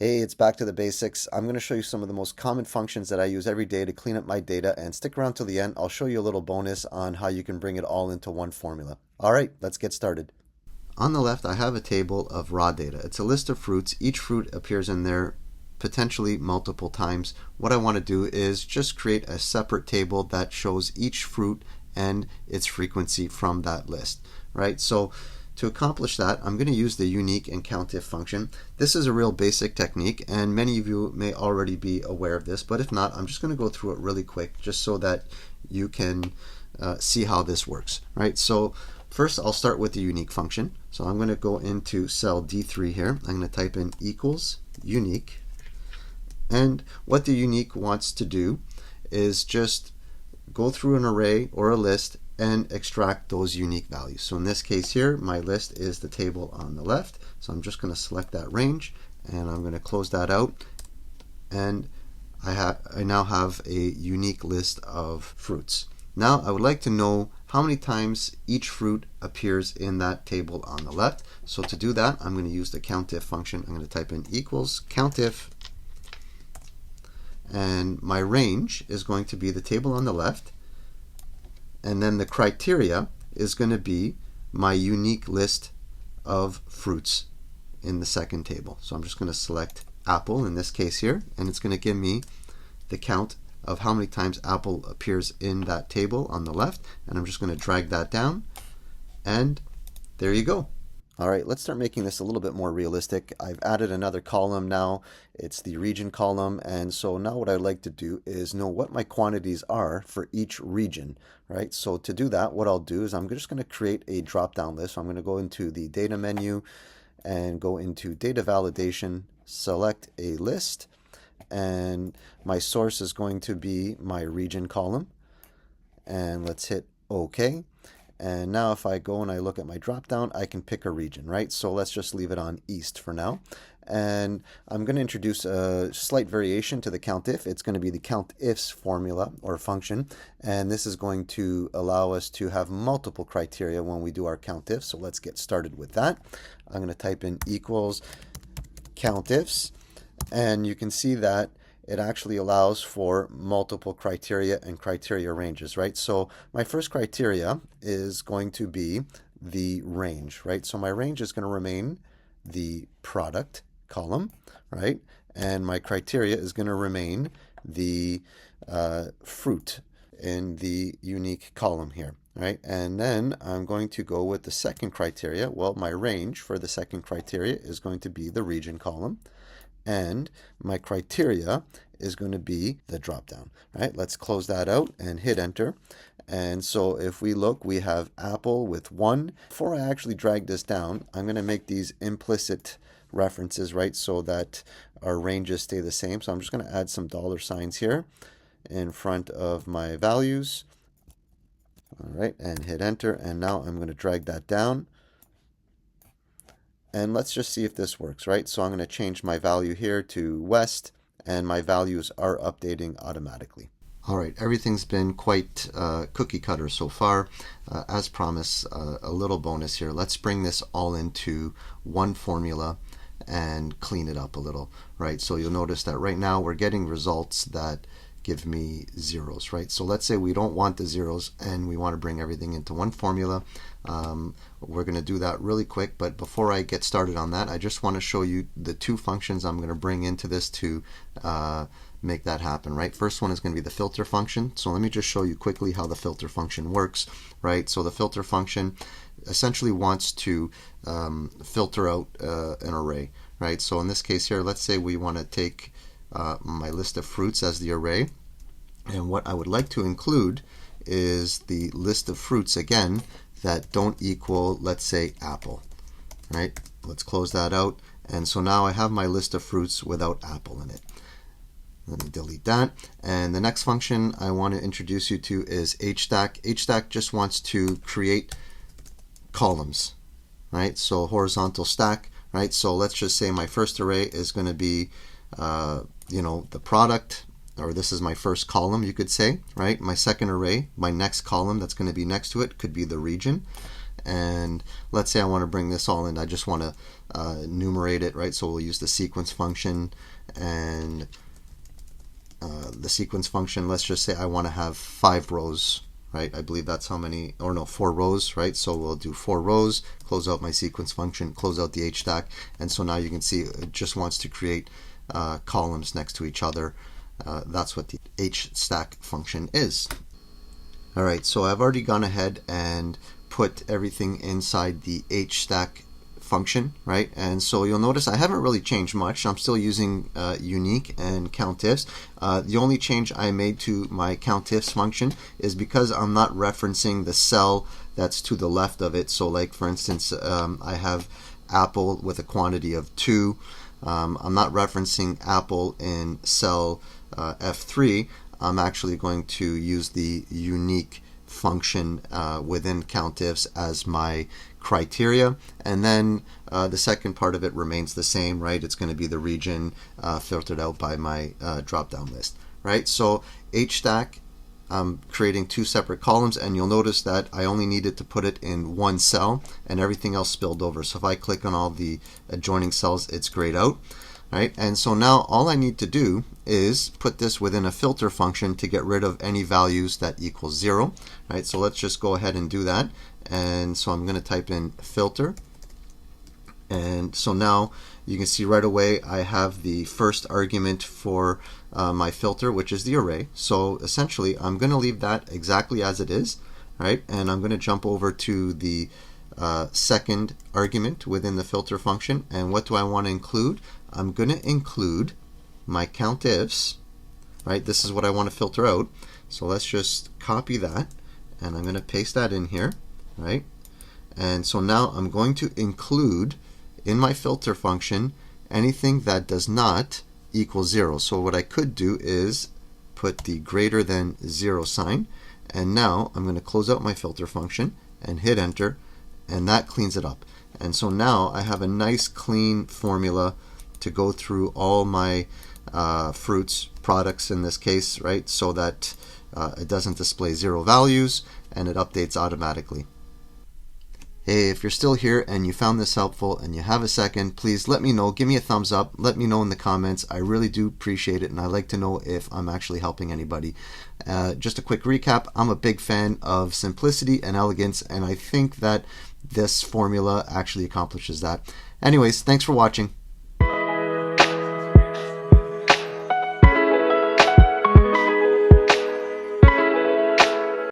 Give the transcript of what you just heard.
Hey, it's back to the basics. I'm going to show you some of the most common functions that I use every day to clean up my data, and stick around till the end. I'll show you a little bonus on how you can bring it all into one formula. All right, let's get started. On the left, I have a table of raw data. It's a list of fruits. Each fruit appears in there potentially multiple times. What I want to do is just create a separate table that shows each fruit and its frequency from that list, right? So to accomplish that, I'm going to use the unique and COUNTIF function. This is a real basic technique, and many of you may already be aware of this, but if not, I'm just going to go through it really quick just so that you can see how this works, right? So first, I'll start with the unique function. So I'm going to go into cell D3 here. I'm going to type in equals unique. And what the unique wants to do is just go through an array or a list and extract those unique values. So in this case here, my list is the table on the left. So I'm just going to select that range, and I'm going to close that out. And I now have a unique list of fruits. Now I would like to know how many times each fruit appears in that table on the left. So to do that, I'm going to use the COUNTIF function. I'm going to type in equals COUNTIF, and my range is going to be the table on the left, and then the criteria is going to be my unique list of fruits in the second table. So I'm just going to select apple in this case here, and it's going to give me the count of how many times apple appears in that table on the left, and I'm just going to drag that down, and there you go. All right, let's start making this a little bit more realistic. I've added another column now. It's the region column, and so now what I'd like to do is know what my quantities are for each region, right? So to do that, what I'll do is I'm just going to create a drop-down list. So I'm going to go into the data menu and go into data validation, select a list, and my source is going to be my region column. And let's hit OK. And now if I go and I look at my drop down, I can pick a region, right? So let's just leave it on East for now. And I'm going to introduce a slight variation to the COUNTIF. It's going to be the COUNTIFs formula or function. And this is going to allow us to have multiple criteria when we do our COUNTIFs. So let's get started with that. I'm going to type in equals COUNTIFs. And you can see that it actually allows for multiple criteria and criteria ranges, right? So my first criteria is going to be the range, right? So my range is going to remain the product column, right? And my criteria is going to remain the fruit in the unique column here, right? And then I'm going to go with the second criteria. Well, my range for the second criteria is going to be the region column, and my criteria is going to be the drop-down, right? Let's close that out and hit enter. And so if we look, we have apple with 1. Before I actually drag this down, I'm going to make these implicit references, right, so that our ranges stay the same. So I'm just going to add some dollar signs here in front of my values. All right, and hit enter. And now I'm going to drag that down. And let's just see if this works, right? So I'm going to change my value here to West, and my values are updating automatically. All right, everything's been quite cookie cutter so far. As promised, a little bonus here. Let's bring this all into one formula and clean it up a little, right? So you'll notice that right now we're getting results that give me zeros, right? So let's say we don't want the zeros and we want to bring everything into one formula. We're going to do that really quick, but before I get started on that, I just want to show you the two functions I'm going to bring into this to make that happen, right? First one is going to be the filter function. So let me just show you quickly how the filter function works, right? So the filter function essentially wants to filter out an array, right? So in this case here, let's say we want to take my list of fruits as the array, and what I would like to include is the list of fruits again that don't equal, let's say, apple, right? Let's close that out, and so now I have my list of fruits without apple in it. Let me delete that. And the next function I want to introduce you to is HSTACK. HSTACK just wants to create columns, right? So horizontal stack, right? So let's just say my first array is going to be the product, or this is my first column, you could say, right? My second array, my next column that's going to be next to it could be the region. and let's say I want to bring this all in. I just want to enumerate it, right? So we'll use the sequence function, and the sequence function, let's just say I want to have 5 rows, right? I believe that's how many, or no, 4 rows, right? So we'll do 4 rows, close out my sequence function, close out the HStack, and so now you can see it just wants to create columns next to each other. That's what the HStack function is. Alright, so I've already gone ahead and put everything inside the HStack function, right? And so you'll notice I haven't really changed much. I'm still using unique and COUNTIFs. The only change I made to my COUNTIFs function is because I'm not referencing the cell that's to the left of it. So like for instance, I have apple with a quantity of 2. I'm not referencing apple in cell F3. I'm actually going to use the unique function within COUNTIFs as my criteria, and then the second part of it remains the same, right? It's going to be the region filtered out by my drop-down list, right? So HStack, I'm creating 2 separate columns, and you'll notice that I only needed to put it in 1 cell, and everything else spilled over. So if I click on all the adjoining cells, it's grayed out, right? And so now all I need to do is put this within a filter function to get rid of any values that equal 0, right? So let's just go ahead and do that. And so I'm going to type in filter, and so now you can see right away I have the first argument for my filter, which is the array. So essentially I'm going to leave that exactly as it is, right? And I'm going to jump over to the second argument within the filter function, and what do I want to include? I'm going to include my COUNTIFs, right? This is what I want to filter out. So let's just copy that, and I'm going to paste that in here, right? And so now I'm going to include in my filter function anything that does not equal 0. So what I could do is put the greater than 0 sign, and now I'm going to close out my filter function and hit enter, and that cleans it up. And so now I have a nice clean formula to go through all my fruits, products in this case, right? So that it doesn't display 0 values and it updates automatically. Hey, if you're still here and you found this helpful and you have a second, please let me know. Give me a thumbs up. Let me know in the comments. I really do appreciate it, and I like to know if I'm actually helping anybody. Just a quick recap. I'm a big fan of simplicity and elegance, and I think that this formula actually accomplishes that. Anyways, thanks for watching.